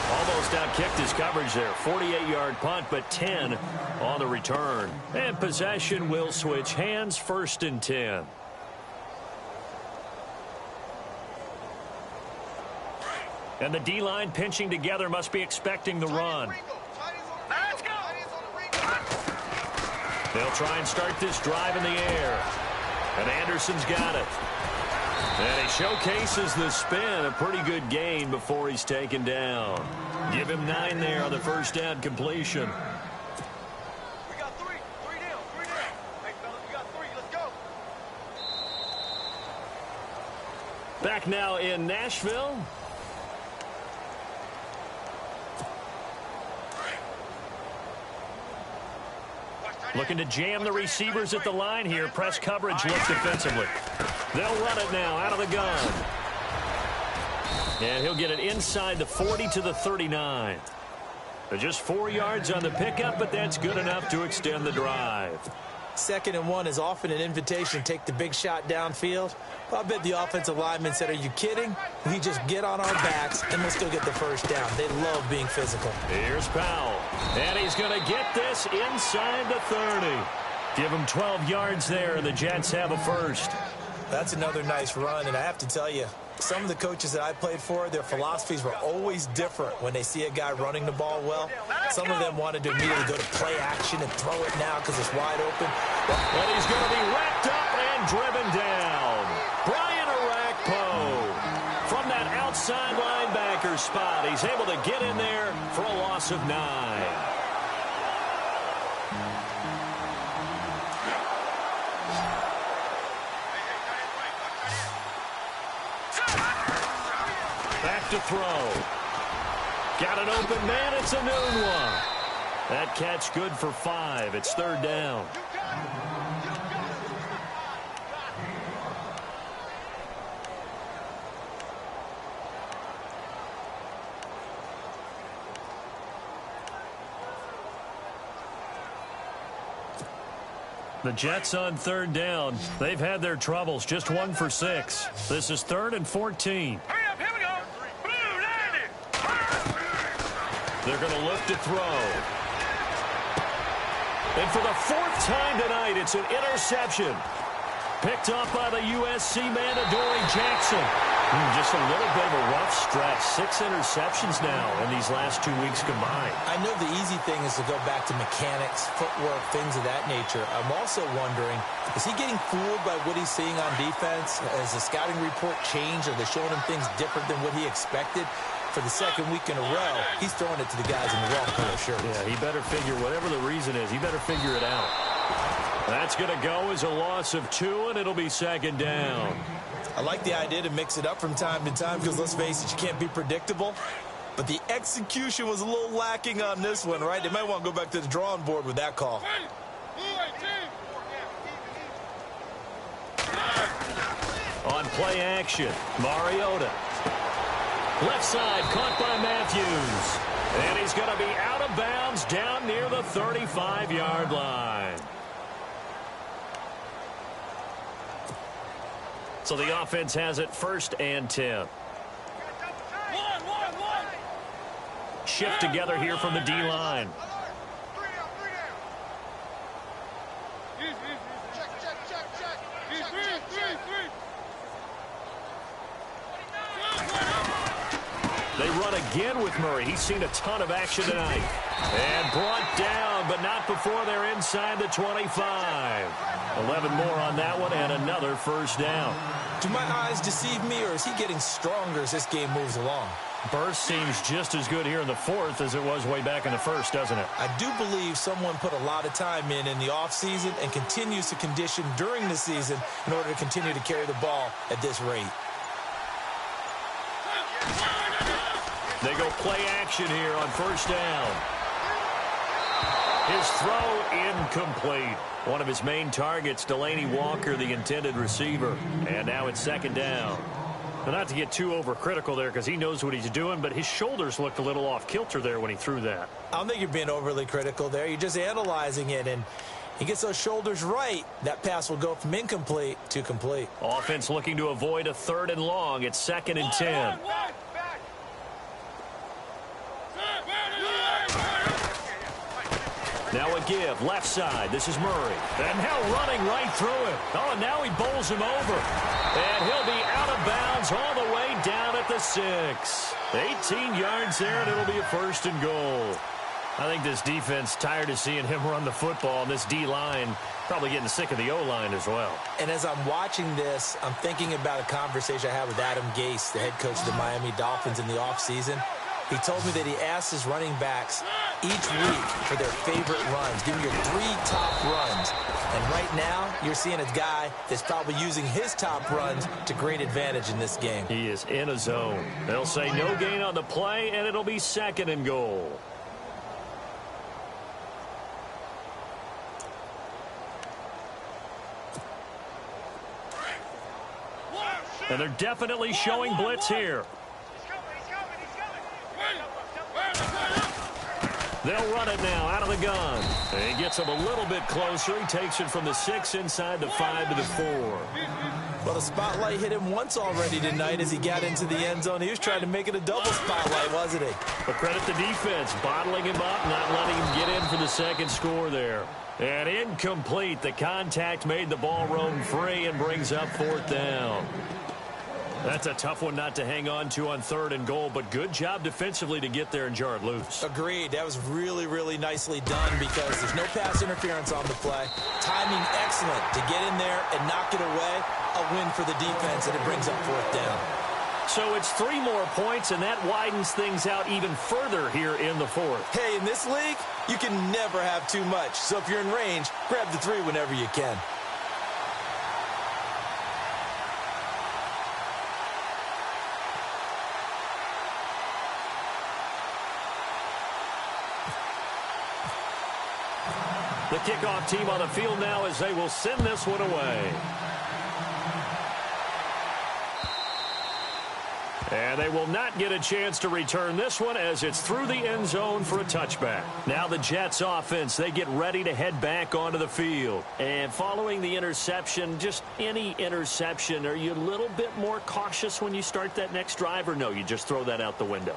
Almost outkicked his coverage there. 48-yard punt, but 10 on the return. And possession will switch hands, 1st and 10. And the D-line pinching together, must be expecting the run. Let's go. They'll try and start this drive in the air. And Anderson's got it. And he showcases the spin. A pretty good gain before he's taken down. Give him 9 there on the first down completion. We got three. Three down. Hey, fellas, we got 3. Let's go. Back now in Nashville. Looking to jam the receivers at the line here. Press coverage look defensively. They'll run it now out of the gun. And he'll get it inside the 40 to the 39. Just 4 yards on the pickup, but that's good enough to extend the drive. 2nd and 1 is often an invitation to take the big shot downfield. Well, I bet the offensive lineman said, are you kidding? We just get on our backs, and we'll still get the first down. They love being physical. Here's Powell. And he's going to get this inside the 30. Give him 12 yards there, and the Jets have a first. That's another nice run, and I have to tell you, some of the coaches that I played for, their philosophies were always different when they see a guy running the ball well. Some of them wanted to immediately go to play action and throw it now because it's wide open. And he's going to be wrapped up and driven down. Brian Arakpo from that outside linebacker spot. He's able to get in there for a loss of 9. Back to throw. Got an open man. It's a noon one. That catch good for 5. It's 3rd down. The Jets on 3rd down. They've had their troubles. Just 1 for 6. This is 3rd and 14. Hurry up. Here we go. Blue landed. They're going to look to throw. And for the fourth time tonight, it's an interception. Picked off by the USC man, Adoree Jackson. Just a little bit of a rough stretch. 6 interceptions now in these last 2 weeks combined. I know the easy thing is to go back to mechanics, footwork, things of that nature. I'm also wondering, is he getting fooled by what he's seeing on defense? Has the scouting report changed? Are they showing him things different than what he expected? For the second week in a row, he's throwing it to the guys in the wrong color shirts. Yeah, he better figure, whatever the reason is, he better figure it out. That's going to go as a loss of 2, and it'll be second down. I like the idea to mix it up from time to time because, let's face it, you can't be predictable. But the execution was a little lacking on this one, right? They might want to go back to the drawing board with that call. On play action, Mariota. Left side, caught by Matthews. And he's going to be out of bounds down near the 35-yard line. So the offense has it 1st and 10. Shift together here from the D-line. They run again with Murray. He's seen a ton of action tonight. And brought down, but not before they're inside the 25. 11 more on that one, and another first down. Do my eyes deceive me, or is he getting stronger as this game moves along? Burst seems just as good here in the 4th as it was way back in the 1st, doesn't it? I do believe someone put a lot of time in the offseason and continues to condition during the season in order to continue to carry the ball at this rate. They go play action here on first down. His throw incomplete. One of his main targets, Delaney Walker, the intended receiver. And now it's second down. Now, not to get too overcritical there because he knows what he's doing, but his shoulders looked a little off kilter there when he threw that. I don't think you're being overly critical there. You're just analyzing it, and he gets those shoulders right. That pass will go from incomplete to complete. Offense looking to avoid a 3rd and long. It's 2nd and 10. Now a give, left side. This is Murray. And now running right through it. Oh, and now he bowls him over. And he'll be out of bounds all the way down at the 6. 18 yards there, and it'll be a 1st and goal. I think this defense tired of seeing him run the football, and this D-line probably getting sick of the O-line as well. And as I'm watching this, I'm thinking about a conversation I had with Adam Gase, the head coach of the Miami Dolphins, in the offseason. He told me that he asked his running backs each week for their favorite runs. Give me your 3 top runs. And right now, you're seeing a guy that's probably using his top runs to great advantage in this game. He is in a zone. They'll say no gain on the play, and it'll be 2nd and goal. And they're definitely showing blitz here. They'll run it now out of the gun. And he gets him a little bit closer. He takes it from the 6 inside the 5 to the 4. Well, the spotlight hit him once already tonight as he got into the end zone. He was trying to make it a double spotlight, wasn't he? But credit the defense, bottling him up, not letting him get in for the 2nd score there. And incomplete. The contact made the ball roam free and brings up 4th down. That's a tough one not to hang on to on 3rd and goal, but good job defensively to get there and jar it loose. Agreed. That was really, really nicely done because there's no pass interference on the play. Timing excellent to get in there and knock it away. A win for the defense, and it brings up 4th down. So it's 3 more points, and that widens things out even further here in the 4th. Hey, in this league, you can never have too much. So if you're in range, grab the 3 whenever you can. The kickoff team on the field now as they will send this one away. And they will not get a chance to return this one as it's through the end zone for a touchback. Now the Jets offense, they get ready to head back onto the field. And following the interception, just any interception, are you a little bit more cautious when you start that next drive, or no, you just throw that out the window?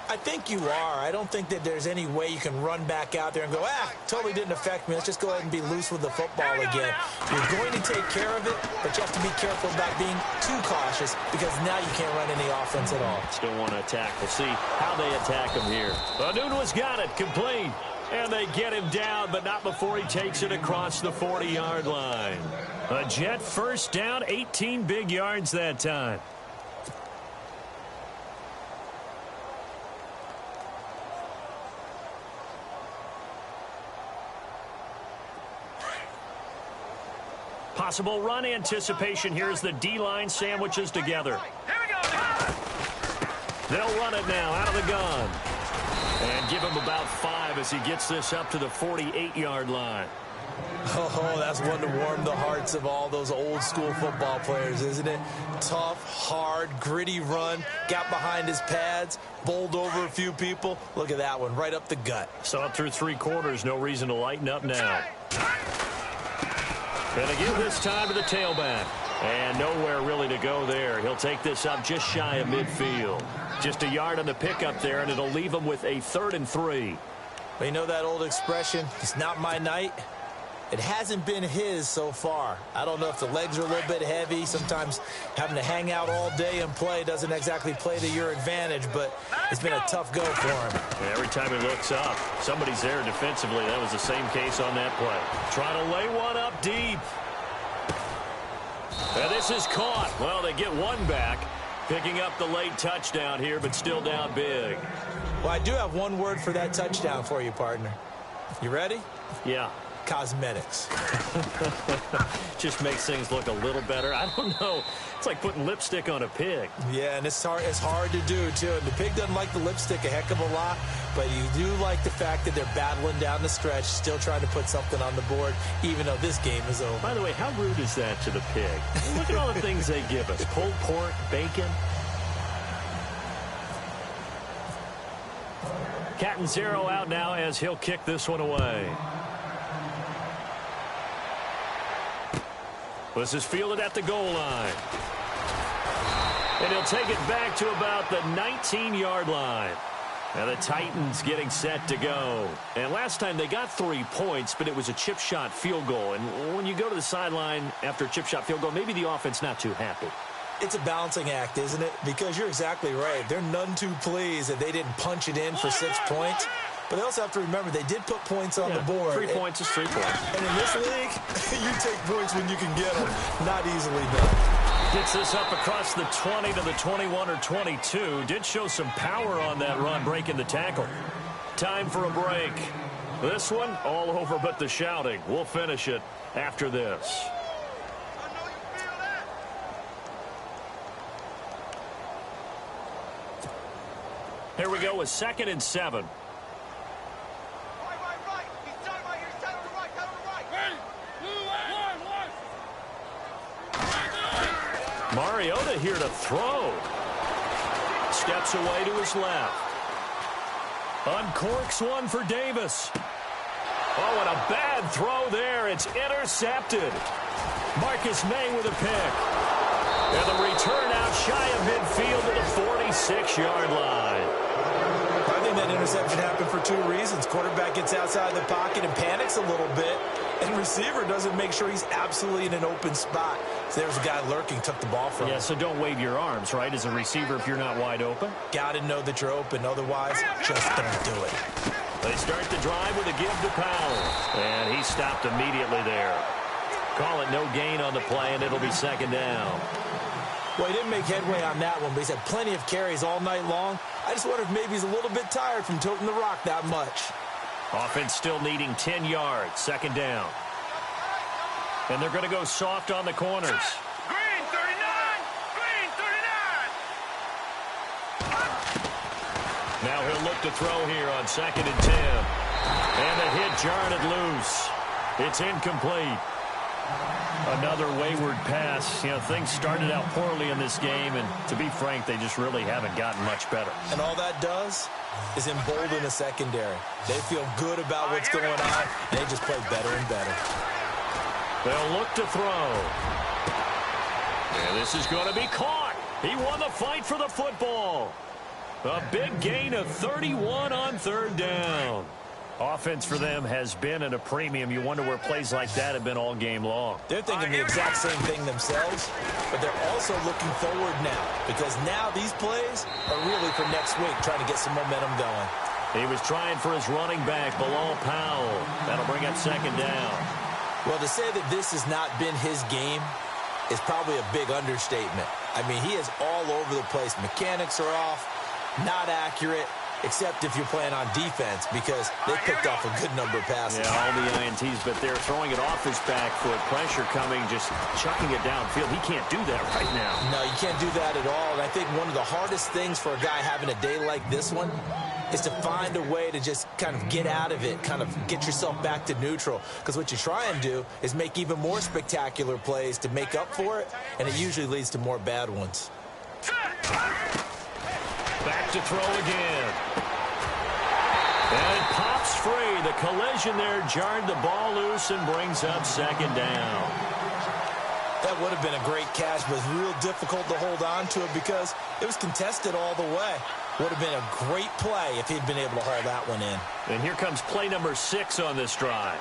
I think you are. I don't think that there's any way you can run back out there and go, totally didn't affect me. Let's just go ahead and be loose with the football again. You're going to take care of it, but you have to be careful about being too cautious because now you can't run any offense at all. Still want to attack. We'll see how they attack him here. Anunua's got it, complete. And they get him down, but not before he takes it across the 40-yard line. A Jet first down, 18 big yards that time. Possible run anticipation. Here's the D-line sandwiches together. Here we go. They'll run it now out of the gun. And give him about 5 as he gets this up to the 48-yard line. Oh, that's one to warm the hearts of all those old-school football players, isn't it? Tough, hard, gritty run. Got behind his pads, bowled over a few people. Look at that one, right up the gut. Saw it through 3 quarters. No reason to lighten up now. And again this time to the tailback. And nowhere really to go there. He'll take this up just shy of midfield. Just a yard on the pickup there, and it'll leave him with a 3rd and 3. But you know that old expression, it's not my night? It hasn't been his so far. I don't know if the legs are a little bit heavy. Sometimes having to hang out all day and play doesn't exactly play to your advantage, but it's been a tough go for him. And every time he looks up, somebody's there defensively. That was the same case on that play. Trying to lay one up deep. And this is caught. Well, they get one back, picking up the late touchdown here, but still down big. Well, I do have one word for that touchdown for you, partner. You ready? Yeah. Cosmetics. Just makes things look a little better. I don't know. It's like putting lipstick on a pig. Yeah, and it's hard to do, too. And the pig doesn't like the lipstick a heck of a lot, but you do like the fact that they're battling down the stretch, still trying to put something on the board, even though this game is over. By the way, how rude is that to the pig? Look at all the things they give us. Pulled pork, bacon. Catanzaro out now as he'll kick this one away. This is fielded at the goal line. And he'll take it back to about the 19-yard line. Now the Titans getting set to go. And last time they got 3 points, but it was a chip shot field goal. And when you go to the sideline after a chip shot field goal, maybe the offense not too happy. It's a balancing act, isn't it? Because you're exactly right. They're none too pleased that they didn't punch it in for 6 points. But they also have to remember they did put points on the board. 3 points is 3 points. And in this league, you take points when you can get them. Not easily done. Gets this up across the 20 to the 21 or 22. Did show some power on that run, breaking the tackle. Time for a break. This one, all over but the shouting. We'll finish it after this. Here we go with 2nd and 7. Mariota here to throw. Steps away to his left. Uncorks one for Davis. Oh, and a bad throw there. It's intercepted. Marcus May with a pick. And the return out shy of midfield to the 46-yard line. I think that interception happened for 2 reasons. Quarterback gets outside the pocket and panics a little bit. And receiver doesn't make sure he's absolutely in an open spot. So there's a guy lurking, took the ball from him. Yeah, so don't wave your arms, right, as a receiver if you're not wide open. Got to know that you're open. Otherwise, just don't do it. They start the drive with a give to Powell. And he stopped immediately there. Call it no gain on the play, and it'll be 2nd down. Well, he didn't make headway on that one, but he's had plenty of carries all night long. I just wonder if maybe he's a little bit tired from toting the rock that much. Offense still needing 10 yards. 2nd down. And they're going to go soft on the corners. Green 39! Green 39! Now he'll look to throw here on 2nd and 10. And the hit jarred it loose. It's incomplete. Another wayward pass. You know, things started out poorly in this game, and to be frank, they just really haven't gotten much better. And all that does is embolden the secondary. They feel good about what's going on, and they just play better and better. They'll look to throw. And this is going to be caught. He won the fight for the football. A big gain of 31 on third down. Offense for them has been at a premium. You wonder where plays like that have been all game long. They're thinking the exact same thing themselves, but they're also looking forward now because now these plays are really for next week, trying to get some momentum going. He was trying for his running back, Bilal Powell. That'll bring up second down. Well, to say that this has not been his game is probably a big understatement. I mean, he is all over the place. Mechanics are off, not accurate, except if you're playing on defense because they picked off a good number of passes. Yeah, all the INTs, but they're throwing it off his back foot. Pressure coming, just chucking it downfield. He can't do that right now. No, you can't do that at all. And I think one of the hardest things for a guy having a day like this one is to find a way to just kind of get out of it, kind of get yourself back to neutral. Because what you try and do is make even more spectacular plays to make up for it, and it usually leads to more bad ones. Back to throw again. And it pops free. The collision there jarred the ball loose and brings up second down. That would have been a great catch, but it's real difficult to hold on to it because it was contested all the way. Would have been a great play if he'd been able to haul that one in. And here comes play number 6 on this drive.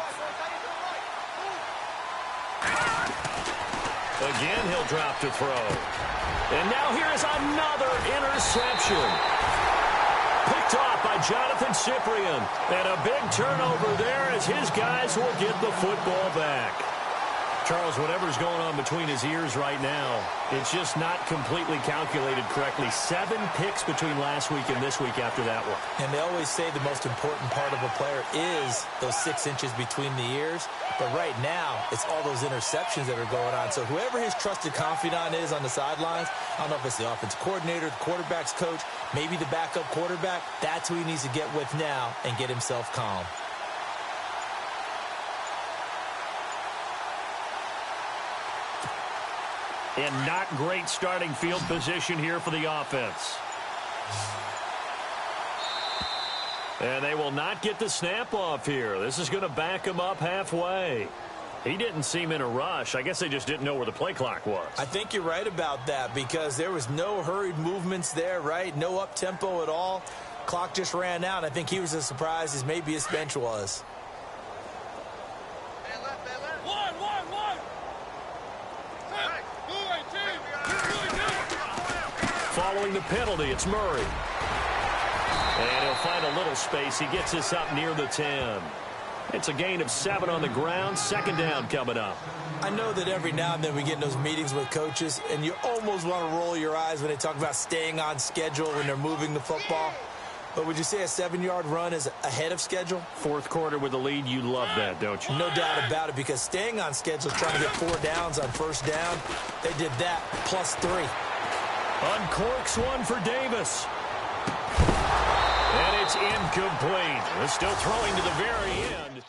Again, he'll drop to throw. And now here is another interception. Picked off by Jonathan Cyprien. And a big turnover there as his guys will get the football back. Charles, whatever's going on between his ears right now, it's just not completely calculated correctly. 7 picks between last week and this week after that one. And they always say the most important part of a player is those 6 inches between the ears. But right now, it's all those interceptions that are going on. So whoever his trusted confidant is on the sidelines, I don't know if it's the offensive coordinator, the quarterback's coach, maybe the backup quarterback, that's who he needs to get with now and get himself calm. And not great starting field position here for the offense. And they will not get the snap off here. This is going to back him up halfway. He didn't seem in a rush. I guess they just didn't know where the play clock was. I think you're right about that because there was no hurried movements there, right? No up-tempo at all. Clock just ran out. I think he was as surprised as maybe his bench was. Following the penalty, it's Murray. And he'll find a little space. He gets us up near the 10. It's a gain of 7 on the ground. Second down coming up. I know that every now and then we get in those meetings with coaches, and you almost want to roll your eyes when they talk about staying on schedule when they're moving the football. But would you say a 7-yard run is ahead of schedule? Fourth quarter with the lead, you love that, don't you? No doubt about it, because staying on schedule is trying to get 4 downs on first down. They did that, plus 3. Uncorks one for Davis. And it's incomplete. They're still throwing to the very end.